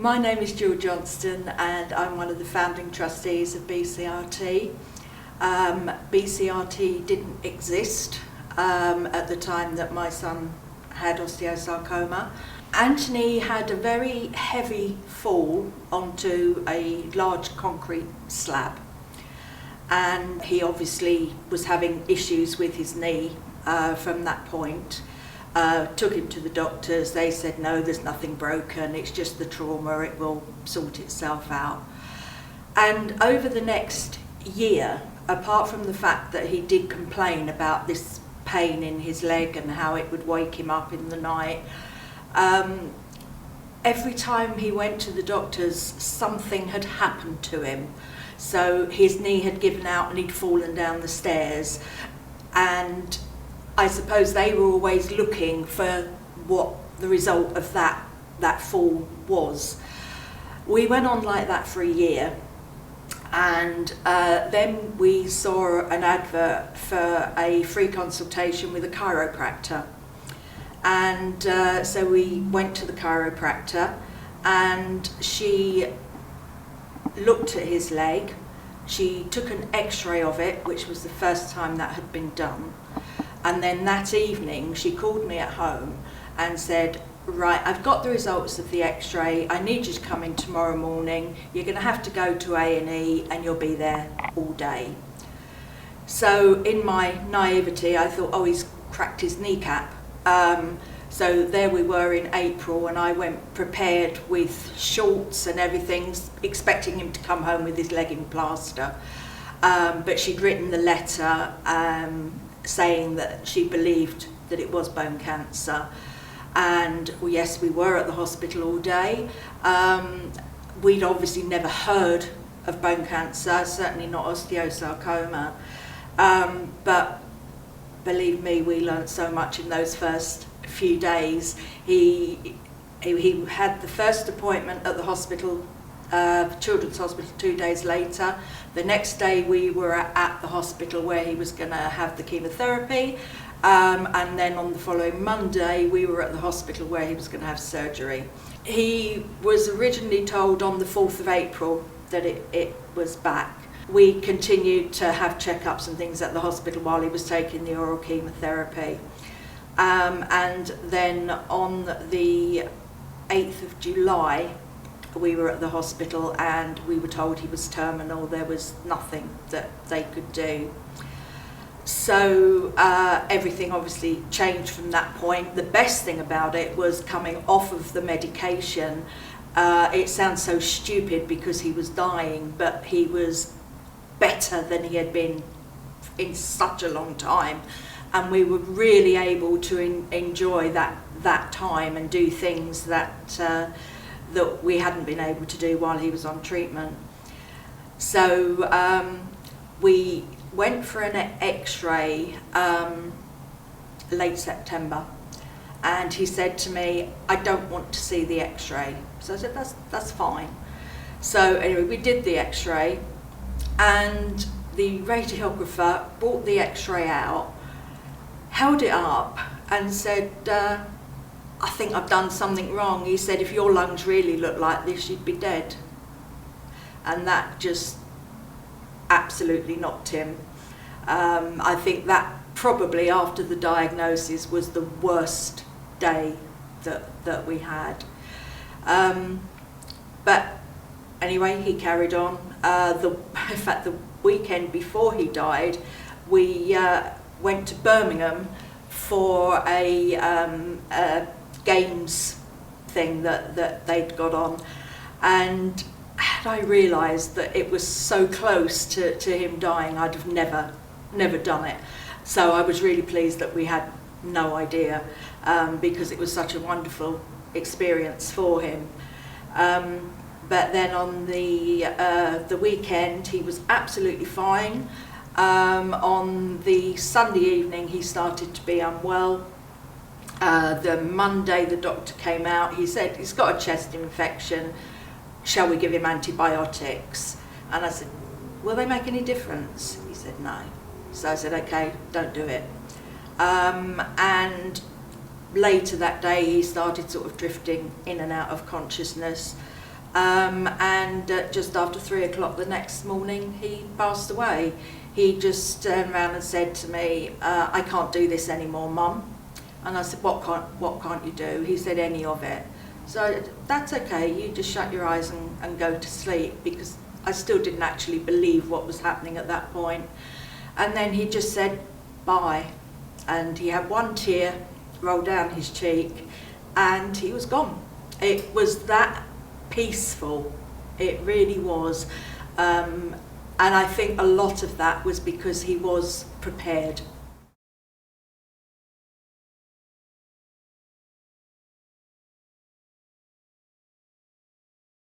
My name is Gill and I'm one of the founding trustees of BCRT. BCRT didn't exist at the time that my son had osteosarcoma. Anthony had a very heavy fall onto a large concrete slab, and he obviously was having issues with his knee from that point. Took him to the doctors. They said no, there's nothing broken, it's just the trauma, it will sort itself out. And over the next year, apart from the fact that he did complain about this pain in his leg and how it would wake him up in the night, every time he went to the doctors, something had happened to him. So his knee had given out and he'd fallen down the stairs, and I suppose they were always looking for what the result of that fall was. We went on like that for a year, and then we saw an advert for a free consultation with a chiropractor. And so we went to the chiropractor, and she looked at his leg. She took an x-ray of it, which was the first time that had been done. And then that evening she called me at home and said, right, I've got the results of the x-ray, I need you to come in tomorrow morning, you're going to have to go to A&E and you'll be there all day. So in my naivety I thought, oh, he's cracked his kneecap. So there we were in April, and I went prepared with shorts and everything, expecting him to come home with his leg in plaster. But she'd written the letter saying that she believed that it was bone cancer. And well, yes, we were at the hospital all day. We'd obviously never heard of bone cancer, certainly not osteosarcoma. But believe me, we learned so much in those first few days. He had the first appointment at the hospital, Children's Hospital, 2 days later. The next day we were at the hospital where he was going to have the chemotherapy, and then on the following Monday we were at the hospital where he was going to have surgery. He was originally told on the 4th of April that it was back. We continued to have checkups and things at the hospital while he was taking the oral chemotherapy. And then on the 8th of July, we were at the hospital and we were told he was terminal. There was nothing that they could do. So everything obviously changed from that point. The best thing about it was coming off of the medication. It sounds so stupid because he was dying, but he was better than he had been in such a long time, and we were really able to enjoy that time and do things that we hadn't been able to do while he was on treatment. So we went for an x-ray late September, and he said to me, I don't want to see the x-ray. So I said, that's fine. So anyway, we did the x-ray, and the radiographer brought the x-ray out, held it up and said, I think I've done something wrong. He said, if your lungs really look like this, you'd be dead. And that just absolutely knocked him. I think that probably after the diagnosis was the worst day that we had. But anyway, he carried on. In fact, the weekend before he died, we went to Birmingham for a games thing that they'd got on, and had I realised that it was so close to him dying, I'd have never done it. So I was really pleased that we had no idea, because it was such a wonderful experience for him. But then on the weekend he was absolutely fine. On the Sunday evening he started to be unwell. The Monday the doctor came out, he said he's got a chest infection, shall we give him antibiotics? And I said, will they make any difference? He said no. So I said, okay, don't do it. And later that day he started sort of drifting in and out of consciousness. And just after 3 o'clock the next morning, he passed away. He just turned around and said to me, I can't do this anymore, Mum. And I said, what can't you do? He said, any of it. So that's okay, you just shut your eyes and go to sleep, because I still didn't actually believe what was happening at that point. And then he just said, bye. And he had one tear roll down his cheek and he was gone. It was that peaceful, it really was. And I think a lot of that was because he was prepared.